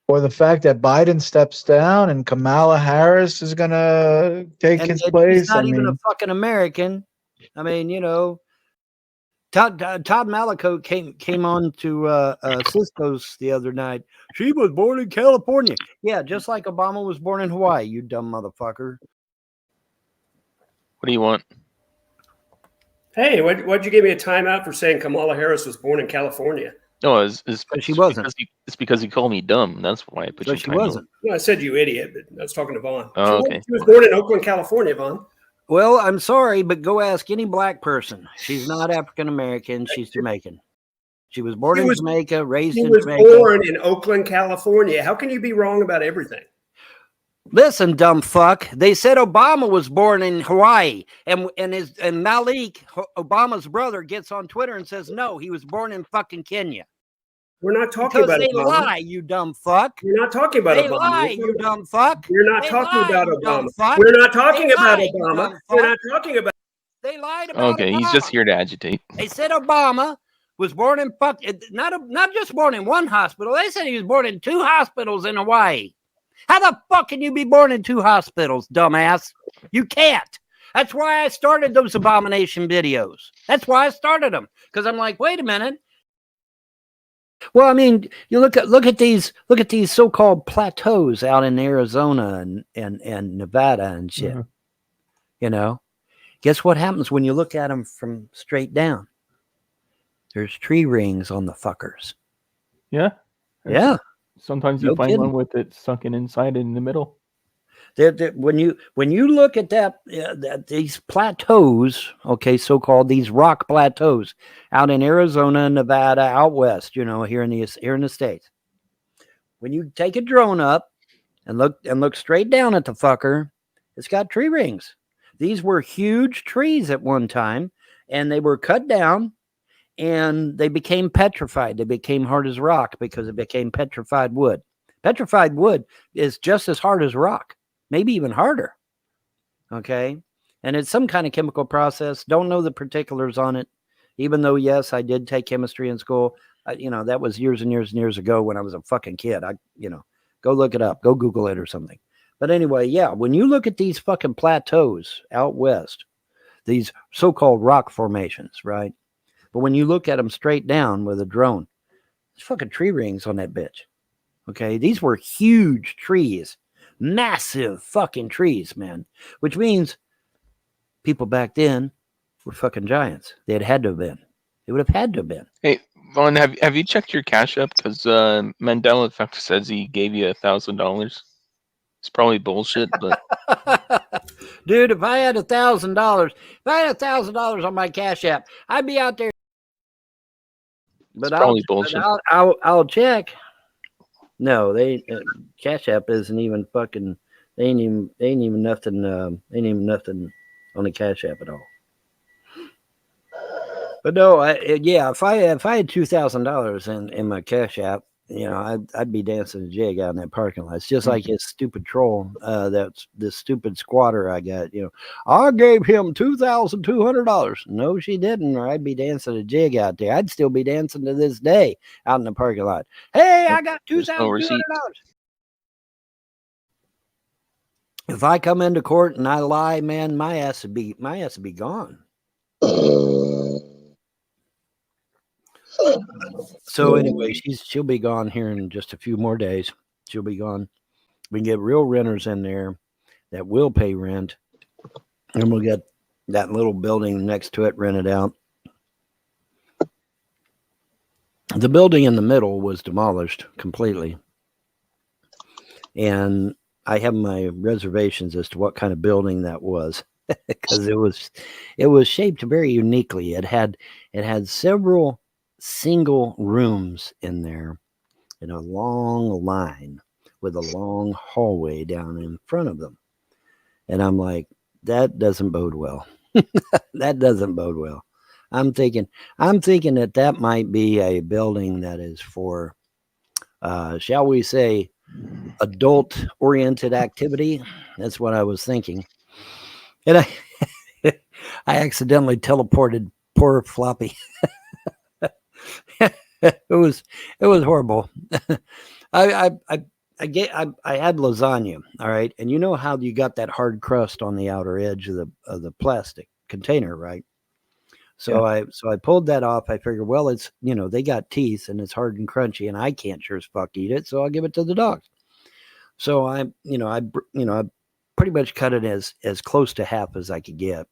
or the fact that Biden steps down and Kamala Harris is going to take his place. He's not even a fucking American. I mean, you know, Todd Malico came on to Cisco's the other night. She was born in California. Yeah, just like Obama was born in Hawaii, you dumb motherfucker. What do you want? Hey, why'd you give me a timeout for saying Kamala Harris was born in California? No, she wasn't. It's because you called me dumb. That's why I put you. She wasn't. No, I said you idiot, but I was talking to Vaughn. Oh, okay. She was born in Oakland, California, Vaughn. Well, I'm sorry, but go ask any black person. She's not African American. She's Jamaican. She was born in Jamaica, raised in Jamaica. She was born in Oakland, California. How can you be wrong about everything? Listen, dumb fuck. They said Obama was born in Hawaii, and Malik, Obama's brother, gets on Twitter and says no, he was born in fucking Kenya. We're not talking about Obama. They Obama. lie, you dumb fuck. You're not talking about Obama. They lie, you dumb fuck. You're not talking about Obama. We're not talking about Obama. We're not talking about. They lied about. Okay, Obama. He's just here to agitate. They said Obama was born in not just born in one hospital. They said he was born in 2 hospitals in Hawaii. How the fuck can you be born in 2 hospitals, dumbass? You can't. That's why I started those abomination videos. That's why I started them. Because I'm like, wait a minute. Well, I mean, you look at these so-called plateaus out in Arizona and Nevada and shit. Mm-hmm. You know, guess what happens when you look at them from straight down? There's tree rings on the fuckers. Yeah. Yeah. Sometimes you find one with it sunken inside in the middle. When you look at these plateaus, okay, so-called these rock plateaus out in Arizona, Nevada, out west, you know, here in the States. When you take a drone up and look straight down at the fucker, it's got tree rings. These were huge trees at one time, and they were cut down. And they became petrified. They became hard as rock because it became petrified wood. Petrified wood is just as hard as rock, maybe even harder. Okay? And it's some kind of chemical process. Don't know the particulars on it. Even though, yes, I did take chemistry in school. You know, that was years and years and years ago when I was a fucking kid. Go look it up. Go Google it or something. But anyway, yeah, when you look at these fucking plateaus out west, these so-called rock formations, right? But when you look at them straight down with a drone, there's fucking tree rings on that bitch. Okay, these were huge trees, massive fucking trees, man. Which means people back then were fucking giants. They had to have been. They would have had to have been. Hey, Vaughn, have you checked your Cash App? Because Mandela Effect says he gave you $1,000. It's probably bullshit, but dude, if I had $1,000, on my Cash App, I'd be out there. But probably bullshit. I'll check. No, Cash App isn't even fucking. They ain't even nothing. Ain't even nothing on the Cash App at all. But no, if I had $2,000 in my Cash App, you know, I'd be dancing a jig out in that parking lot. It's just like his stupid troll, that's this stupid squatter I got. You know, I gave him $2,200. No, she didn't, or I'd be dancing a jig out there. I'd still be dancing to this day out in the parking lot. Hey, I got $2,200. If I come into court and I lie, man, my ass would be gone. So anyway, she'll be gone here in just a few more days. She'll be gone. We can get real renters in there that will pay rent, and we'll get that little building next to it rented out. The building in the middle was demolished completely, and I have my reservations as to what kind of building that was because it was shaped very uniquely. It had several single rooms in there in a long line with a long hallway down in front of them. And I'm like, that doesn't bode well. That doesn't bode well. I'm thinking that might be a building that is for, shall we say, adult oriented activity. That's what I was thinking. And I accidentally teleported poor Floppy. It was horrible. I I had lasagna, all right, and you know how you got that hard crust on the outer edge of the plastic container, right? So I pulled that off. I figured, well, it's they got teeth and it's hard and crunchy, and I can't sure as fuck eat it, so I'll give it to the dogs. So I pretty much cut it as close to half as I could get,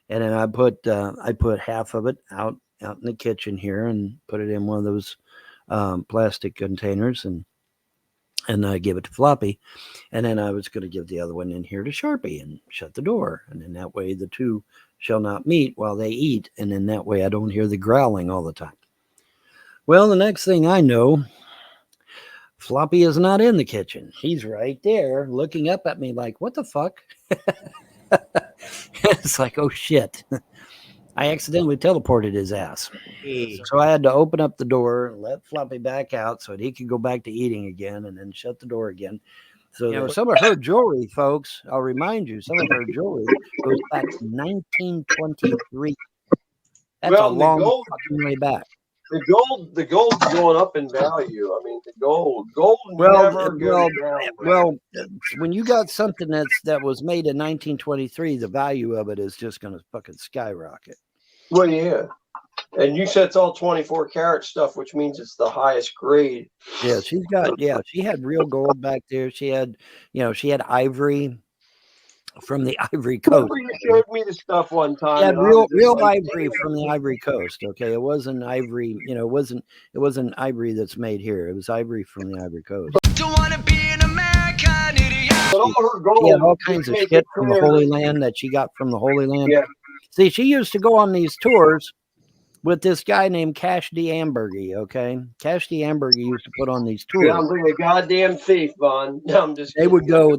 and then I put half of it out in the kitchen here and put it in one of those plastic containers and I give it to Floppy, and then I was going to give the other one in here to Sharpie and shut the door, and then that way the two shall not meet while they eat, and then that way I don't hear the growling all the time. Well, the next thing I know, Floppy is not in the kitchen. He's right there looking up at me like, what the fuck? It's like, oh shit. I accidentally teleported his ass. So I had to open up the door and let Floppy back out so that he could go back to eating again and then shut the door again. So some of her jewelry, folks, I'll remind you, some of her jewelry goes back to 1923. That's a long fucking way back. The gold's going up in value. I mean, the gold never goes down. Well, when you got something that was made in 1923, the value of it is just going to fucking skyrocket. Well, yeah. And you said it's all 24 karat stuff, which means it's the highest grade. Yeah, she had real gold back there. She had ivory from the Ivory Coast. You showed me the stuff one time. Yeah, real ivory from the Ivory Coast. Okay, it wasn't ivory. It wasn't ivory that's made here. It was ivory from the Ivory Coast. Don't want to be an American idiot. But all her gold, she had all kinds of shit from the Holy Land that she got from the Holy Land. Yeah. See, she used to go on these tours with this guy named Cash D. Ambergy, okay? Cash D. Ambergy used to put on these tours. Yeah, I'm being a goddamn thief, Vaughn. No, I'm just They would go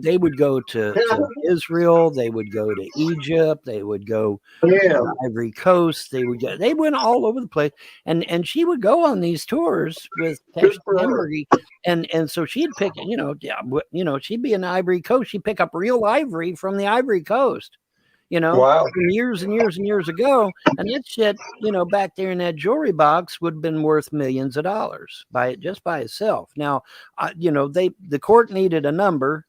to Israel, they would go to Egypt, they would go to the Ivory Coast, they went all over the place. And she would go on these tours with Cash D. Ambergy. And so she'd pick, she'd be in the Ivory Coast, she'd pick up real ivory from the Ivory Coast. From years and years and years ago. And that shit, back there in that jewelry box would have been worth millions of dollars by itself. Now, the court needed a number,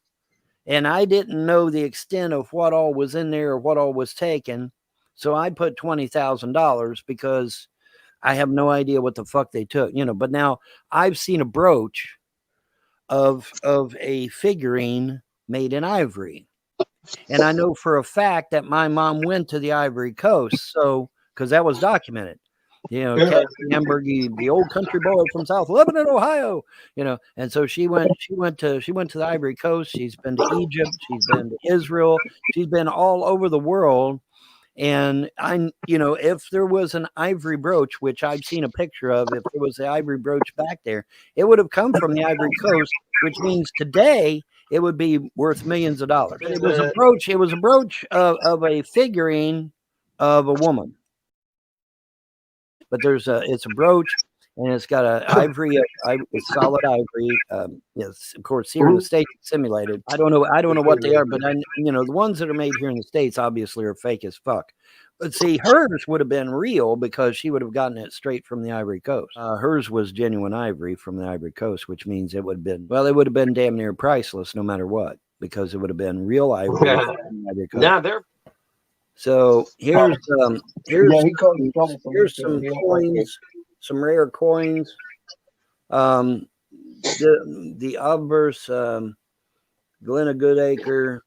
and I didn't know the extent of what all was in there or what all was taken. So I put $20,000 because I have no idea what the fuck they took, but now I've seen a brooch of a figurine made in ivory. And I know for a fact that my mom went to the Ivory Coast, so because that was documented. Kathy Hamburg, the old country boy from South Lebanon, Ohio. And so she went to the Ivory Coast. She's been to Egypt. She's been to Israel. She's been all over the world. And if there was an ivory brooch, which I've seen a picture of, if there was the ivory brooch back there, it would have come from the Ivory Coast, which means today it would be worth millions of dollars. It was a brooch. It was a brooch of a figurine of a woman. But it's a brooch, and it's got a ivory, it's solid ivory. Yes, of course, here in the States, it's simulated. I don't know what they are, but the ones that are made here in the States obviously are fake as fuck. But see, hers would have been real because she would have gotten it straight from the Ivory Coast. Hers was genuine ivory from the Ivory Coast, which means it would have been damn near priceless no matter what, because it would have been real ivory from the Ivory Coast. Now they're so here's some coins, some rare coins. The obverse Glenna Goodacre,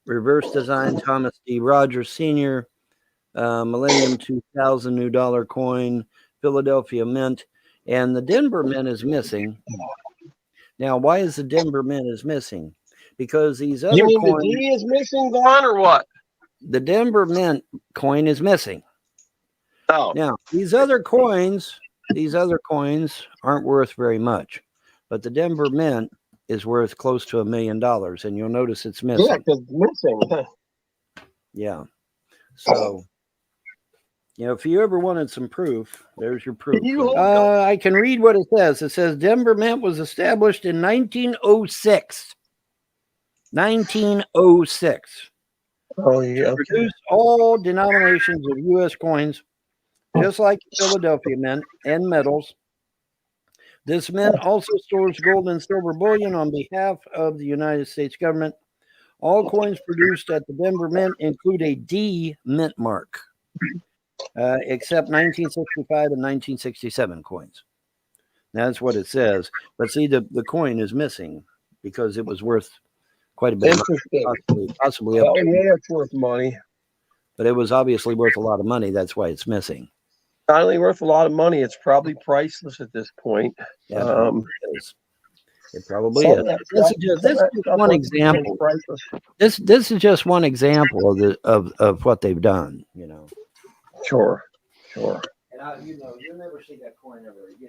reverse design Thomas D. Rogers Sr., Millennium 2000 new dollar coin, Philadelphia Mint, and the Denver Mint is missing. Now, why is the Denver Mint is missing? Because these other coins, the D is missing, Vaughn, or what? The Denver Mint coin is missing. Oh, now these other coins aren't worth very much, but the Denver Mint is worth close to $1 million, and you'll notice it's missing. Yeah, because it's missing. Yeah. So, if you ever wanted some proof, there's your proof. I can read what it says. It says Denver Mint was established in 1906. 1906. Oh, yeah. Okay. Produced all denominations of U.S. coins, just like Philadelphia Mint and metals. This mint also stores gold and silver bullion on behalf of the United States government. All coins produced at the Denver Mint include a D mint mark, except 1965 and 1967 coins. That's what it says. But see, the coin is missing because it was worth quite a bit of money, possibly up Oh, to, yeah, it's worth money. but it was obviously worth a lot of money. That's why it's missing. Not only worth a lot of money, it's probably priceless at this point. Yeah, it is. It probably Some is. of that This stuff- is just, some this of is that just stuff one was example. priceless. This is just one example of what they've done. You know. Sure, sure. And you'll never see that coin ever again.